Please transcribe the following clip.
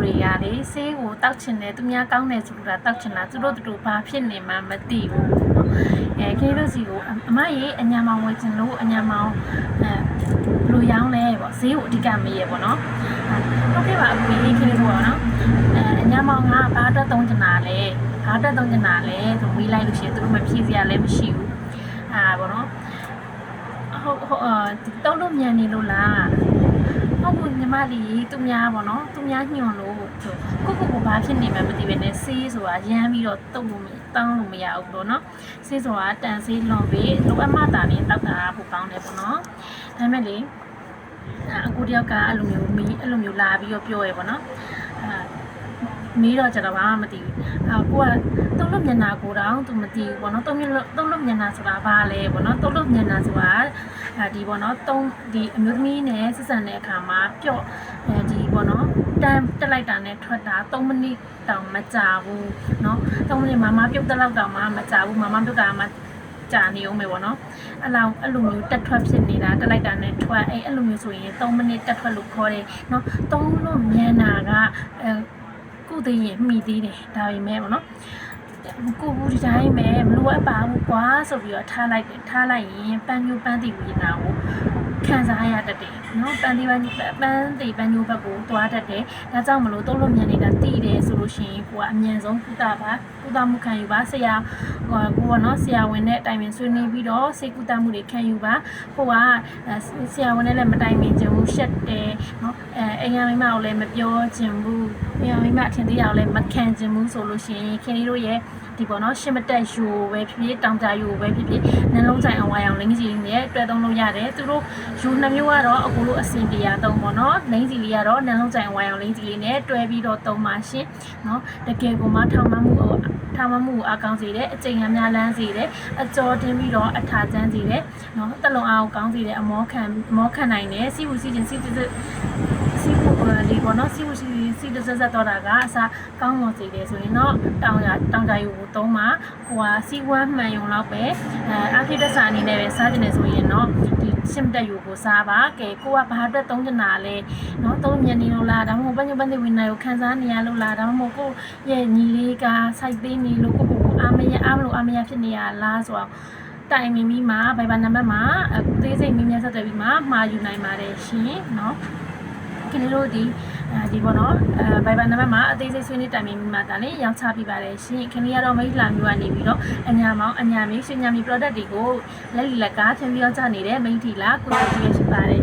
တွေရလေဆေးကိုတောက်ချင်တယ်သူများကောင်းတယ်ဆိုတာတောက်ချင်တာသူတို့တူဘာဖြစ်နေမှမသိဘူးနော်ခေတို့စီကိုအမရေအညာမောင်ဝယ်ချင်လို့အညာမောင်လူရောင်းလဲပေါ့ဈေးကိုအဓိကမေးရပေါ့နော်ဟုတ်ကဲ့ပါအခုခေတို့ပေါ့နော်အညာမောင်ကဘာတက်သုံးချင်တာလဲဘာတက်သုံးချင်တာလဲဆိုမေးလိုက်လို့ရှိရင်သူတို့မဖြေစရာလည်းမရှိဘူးပေါ့နော်ဟုတ်တုံးလို့မြန်နေလို့လားဟုတ်ဘူးညီမလေးသူများပေါ့နော်သူများညွန်လို့ကိုဘာဖြစ်နေမှမသိပဲနဲ့ဆေးဆိုတာရမ်းပြီးတော့တုံးလို့တောင်းလို့မရဘူးပေါ့နော်ဆေးဆိုတာတန်ဆေးလွန်ပြီးလိုအပ်မှတာနေတောက်တာပိုကောင်းတယ်ပေါ့နော်ဒါပေမဲ့လေအခုတယောက်ကအဲ့လိုမျိုးလာပြီးတော့ပြောရဲပေါ့နော်မေးတော့ကျတော့ဘာမှမသိဘူးကိုကတုံးလို့မျက်နှာကိုတောင်သူမသိဘူးပေါ့နော်တုံးလို့မျက်နှာဆိုတာဘာလဲပေါ့နော်တုံးလို့မျက်နှာဆိုတာဒီပေါ့နော်ဒီအမျိုးသမီးနဲ့ဆက်ဆံတဲ့အခါမှာပြော့ဒီပေါ့နော်တန်းတက်လိုက်တာနဲ့ထွက်တာ3မိနစ်တောင်မကြာဘူးเนาะ3မိနစ်မမပြုတ်တက်လောက်တောင်မှမကြာဘူးမမပြုတ်တာမှကြာနေအောင်ပဲပေါ့နော်အဲ့လိုမျိုးတက်ထွက်ဖြစ်နေတာတက်လိုက်တာနဲ့ထွက်အဲ့လိုမျိုးဆိုရင်3မိနစ်တက်ထွက်လို့ခေါ်တယ်เนาะတုံးလို့မျက်နှာကကုသိရင်မိသေးတယ်ဒါပေမဲ့ပေါ့နော်ကိုဘူးဒီတိုင်းပဲမလိုအပ်ပါဘူးကွာဆိုပြီးတော့ထားလိုက်ရင်ပန်းညိုပန်းတီဝီနာကိုခံစားရတတ်တယ်နော်ပန်းတီဘက်ကိုသွားတတ်တယ်ဒါကြောင့်မလို့တုံးလို့မြန်နေတာတည်တယ်ဆိုလို့ရှိရင်ကိုကအမြန်ဆုံးကုသမှုခံယူပါဆရာကိုကနော်ဆရာဝန်နဲ့တိုင်ပင်ဆွေးနွေးပြီးတော့စိတ်ကုသမှုတွေခံယူပါကိုကဆရာဝန်နဲ့လည်းမတိုင်ပင်ချင်ဘူးရှက်တယ်နော်အိမ်ရမိမကိုလည်းမပြောချင်ဘူးအိမ်ရမိမအထင်သေးအောင်လည်းမခံချင်ဘူးဆိုလို့ရှိရင်ခင်လေးတို့ရဲ့ဒီပေါ့နော်ရှင်းမတက်ယူပဲဖြစ်တောင်ကြယူပဲဖြစ်နှလုံးဆိုင်အောင်ဝိုင်းအောင်လိမ့်စီနဲ့တွဲသုံးလို့ရတယ်သူတို့ယူနှစ်မျိုးကတော့အခုလိုအဆင်ပြေရသုံးပေါ့နော်လိမ့်စီလေးကတော့နှလုံးဆိုင်အောင်ဝိုင်းအောင်လိမ့်စီလေးနဲ့တွဲပြီးတော့သုံးပါရှင်နော်တကယ်ကိုမှထောင်မမှုကိုအကောင်းစေတယ်အကျိန်များလန်းစေတယ်အကျော်တင်းပြီးတော့အထာကျန်းစေတယ်နော်တလုံးအားကိုကောင်းစေတယ်အမောခံနိုင်တယ်စီဝူစီချင်းစီဒီပေါ့နော်စီတစတော့တာကအစားကောင်းမွန်စေတယ်ဆိုရင်တော့တောင်ကြယူကိုသုံးမှာဟိုကစီဝမ်းမှန်ရုံလောက်ပဲအာခိတဆာအနေနဲ့ပဲစားကျင်တယ်ဆိုရင်တော့ဒီရှင်းတက်ယူကိုစားပါကဲကိုကဘာအတွက်သုံးကျင်တာလဲနော်သုံးမြန်နေလို့လားဒါမှမဟုတ်ပန်းဝင်နေကိုခံစားနေရလို့လားဒါမှမဟုတ်ကိုရဲ့ညီလေးကစိုက်ပေးနေလို့ကိုအားမရဖြစ်နေရလားဆိုတော့တိုင်မီမှာဗိုင်ဘာနံပါတ်မှာသေးစိတ်မြင်ဆက်သွယ်ပြီးမှမှာယူနိုင်ပါတယ်ရှင်နော်ခင်ဗျားတို့ဒီပေါ့နော်ဗိုင်ဘာနံပါတ်မှာအသေးစိတ်ဆွေးနွေးတိုင်ပင်ပြီးမှဒါလည်းရောင်းချပြပါတယ်ရှင်ခင်ဗျားကတော့မိတ်လာမျိုးကနေပြီးတော့အညာမောင်အညာမီရှင်ညာမီ product တွေကိုလက်ကားဖြန့်ပြောင်းချနေတဲ့မိတ်ထီလာကိုကြည့်ရရှိပါတယ်